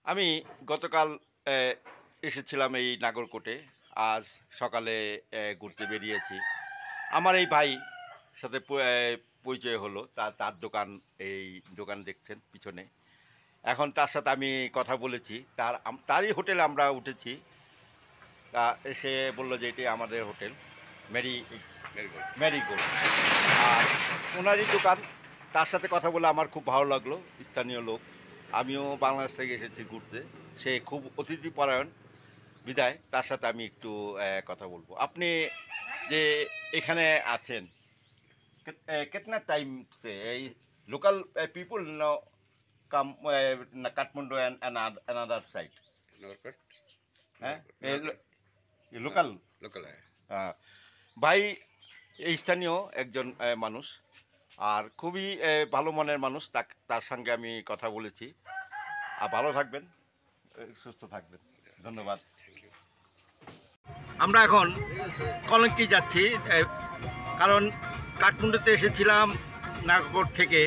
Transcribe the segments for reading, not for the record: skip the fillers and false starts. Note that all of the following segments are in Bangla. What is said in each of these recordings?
আমি গতকাল এ, এসেছিলাম এই নাগরকোটে। আজ সকালে ঘুরতে বেরিয়েছি। আমার এই ভাই সাথে পরিচয় হলো। তার তার দোকান, এই দোকান দেখছেন পিছনে। এখন তার সাথে আমি কথা বলেছি। তারই হোটেলে আমরা উঠেছি। তা এসে বলল যে এটি আমাদের হোটেল মেরি ম্যারিগোল্ড। আর ওনারই দোকান। তার সাথে কথা বলে আমার খুব ভালো লাগলো। স্থানীয় লোক, আমিও বাংলাদেশ থেকে এসেছি ঘুরতে। সে খুব অতিথিপরায়ণ বিদায় তার সাথে আমি একটু কথা বলবো। আপনি যে এখানে আছেন, कितना टाइम से local people no come Kathmandu and another side नौरकट हैं नौरकट लोकल लोकल है। ভাই এই স্থানীয় একজন মানুষ, আর খুবই ভালো মনের মানুষ। তার সঙ্গে আমি কথা বলেছি। আর ভালো থাকবেন, সুস্থ থাকবেন, ধন্যবাদ। Thank you. আমরা এখন কলঙ্কি যাচ্ছি, কারণ কাঠমান্ডুতে এসেছিলাম নাগরকোট থেকে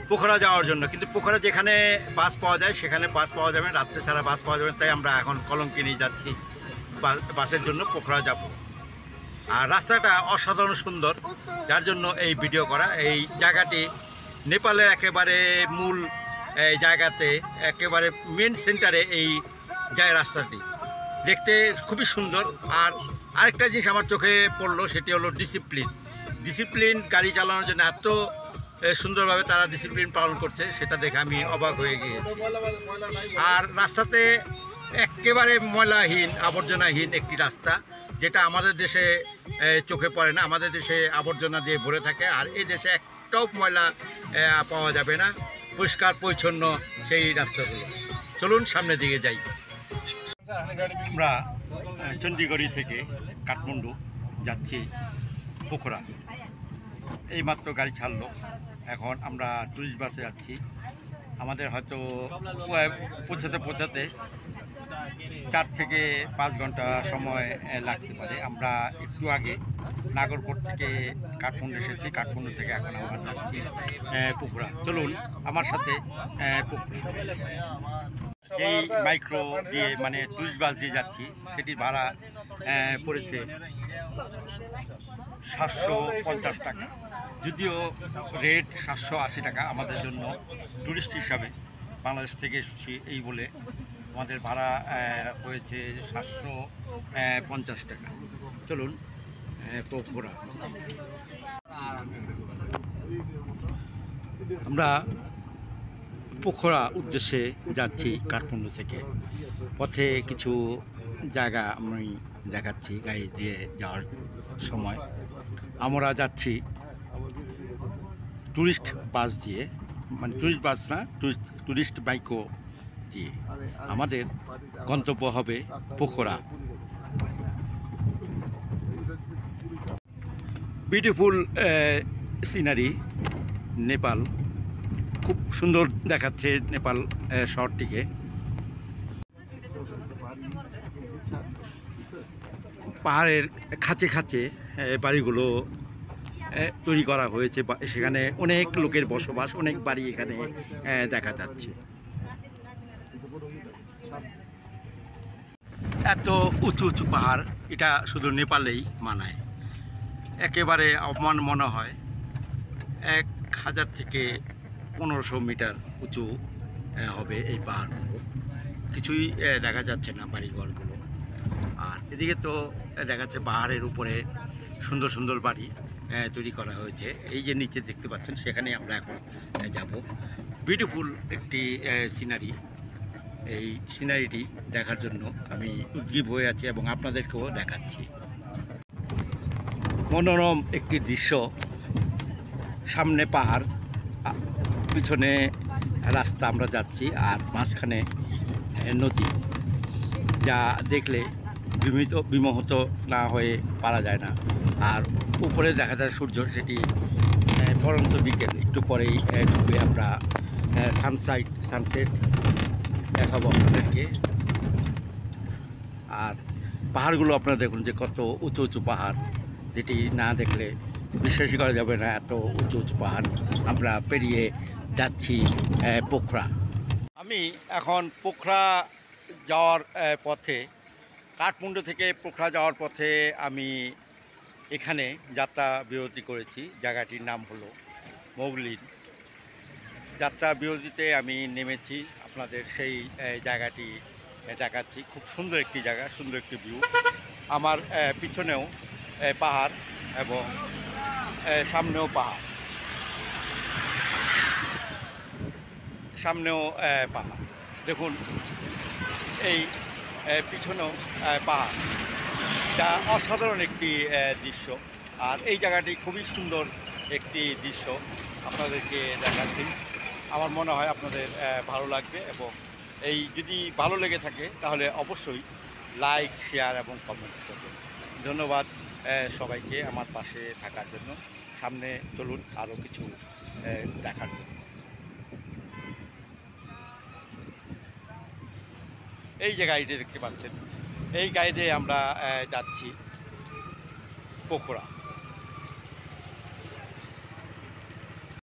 পোখরা যাওয়ার জন্য, কিন্তু পোখরা যেখানে বাস পাওয়া যায় সেখানে বাস পাওয়া যাবে না, রাত্রে ছাড়া বাস পাওয়া যাবে না। তাই আমরা এখন কলঙ্কি নিয়ে যাচ্ছি বাসের জন্য পোখরা যাব। আর রাস্তাটা অসাধারণ সুন্দর, যার জন্য এই ভিডিও করা। এই জায়গাটি নেপালের একেবারে মূল জায়গাতে, একেবারে মেন সেন্টারে এই যায় রাস্তাটি। দেখতে খুবই সুন্দর। আর আরেকটা জিনিস আমার চোখে পড়লো, সেটি হলো ডিসিপ্লিন। গাড়ি চালানোর জন্য এত সুন্দরভাবে তারা ডিসিপ্লিন পালন করছে, সেটা দেখে আমি অবাক হয়ে গিয়েছি। আর রাস্তাতে একেবারে ময়লাহীন, আবর্জনাহীন একটি রাস্তা, যেটা আমাদের দেশে চোখে পড়ে না। আমাদের দেশে আবর্জনা দিয়ে ভরে থাকে, আর এই দেশে একটাও ময়লা পাওয়া যাবে না। পরিষ্কার পরিচ্ছন্ন সেই রাস্তাগুলো। চলুন সামনের দিকে যাই। আমরা চণ্ডীগড় থেকে কাঠমান্ডু যাচ্ছি পোখরা। এইমাত্র গাড়ি ছাড়লো। এখন আমরা টুরিস্ট বাসে যাচ্ছি। আমাদের হয়তো পৌঁছাতে 4 থেকে 5 ঘন্টা সময় লাগতে পারে। আমরা একটু আগে নাগরকোট থেকে কাঠমান্ডু এসেছি। কাঠমান্ডু থেকে এখন আমরা যাচ্ছি পোখরা। চলুন আমার সাথে পোখরা। যেই মাইক্রো দিয়ে, মানে টুরিস্ট বাস দিয়ে যাচ্ছি, সেটির ভাড়া পড়েছে 750 টাকা। যদিও রেট 780 টাকা। আমাদের জন্য টুরিস্ট হিসাবে বাংলাদেশ থেকে এসেছি এই বলে আমাদের ভাড়া হয়েছে 750 টাকা। চলুন পোখরা। আমরা পোখরা উদ্দেশ্যে যাচ্ছি কাঠমান্ডু থেকে। পথে কিছু জায়গা আমি দেখাচ্ছি গাড়ি দিয়ে যাওয়ার সময়। আমরা যাচ্ছি টুরিস্ট বাস দিয়ে, মানে টুরিস্ট বাস না, টুরিস্ট বাইকও দিয়ে। আমাদের গন্তব্য হবে পোখরা। Beautiful scenery, Nepal. খুব সুন্দর দেখাচ্ছে নেপাল শহরটিকে। পাহাড়ের খাঁচে খাঁচে বাড়িগুলো তৈরি করা হয়েছে। সেখানে অনেক লোকের বসবাস, অনেক বাড়ি এখানে দেখা যাচ্ছে। এত উঁচু উঁচু পাহাড়, এটা শুধু নেপালেই মানায়। একেবারে আমার মনে হয় 1000 থেকে 1500 মিটার উঁচু হবে এই পাহাড়গুলো। কিছুই দেখা যাচ্ছে না বাড়িঘরগুলো। আর এদিকে তো দেখা যাচ্ছে পাহাড়ের উপরে সুন্দর সুন্দর বাড়ি তৈরি করা হয়েছে। এই যে নিচে দেখতে পাচ্ছেন, সেখানে আমরা এখন যাব। বিউটিফুল একটি সিনারি। এই সিনারিটি দেখার জন্য আমি উদ্গ্রীব হয়ে আছি এবং আপনাদেরকেও দেখাচ্ছি। মনোরম একটি দৃশ্য। সামনে পাহাড়, পিছনে রাস্তা আমরা যাচ্ছি, আর মাঝখানে নদী, যা দেখলে বিমোহিত না হয়ে পারা যায় না। আর উপরে দেখা যায় সূর্য, সেটি পরন্ত বিকেল। একটু পরেই ঢুকে আমরা সানসেট দেখাবো আপনাদেরকে। আর পাহাড়গুলো আপনারা দেখুন যে কত উঁচু উঁচু পাহাড়, যেটি না দেখলে বিশ্বাসই করা যাবে না। এত উঁচু উঁচু পাহাড় আমরা পেরিয়ে যাচ্ছি পোখরা। আমি আমি এখন পোখরা যাওয়ার পথে, কাঠমান্ডু থেকে পোখরা যাওয়ার পথে আমি এখানে যাত্রা বিরতি করেছি। জায়গাটির নাম হলো মোগলিন। যাত্রা বিরতিতে আমি নেমেছি, আপনাদের সেই জায়গাটি দেখাচ্ছি। খুব সুন্দর একটি জায়গা, সুন্দর একটি ভিউ। আমার পিছনেও পাহাড় এবং সামনেও পাহাড়, সামনেও পাহাড়। দেখুন এই পিছনেও পাহাড়, যা অসাধারণ একটি দৃশ্য। আর এই জায়গাটি খুবই সুন্দর একটি দৃশ্য আপনাদেরকে দেখাচ্ছি। আমার মনে হয় আপনাদের ভালো লাগবে, এবং এই যদি ভালো লেগে থাকে তাহলে অবশ্যই লাইক, শেয়ার এবং কমেন্টস করবেন। ধন্যবাদ সবাইকে আমার পাশে থাকার জন্য। সামনে চলুন আরও কিছু দেখার জন্য। এই যে গাড়িটি দেখতে পাচ্ছেন, এই গাড়িতে আমরা যাচ্ছি পোখরা।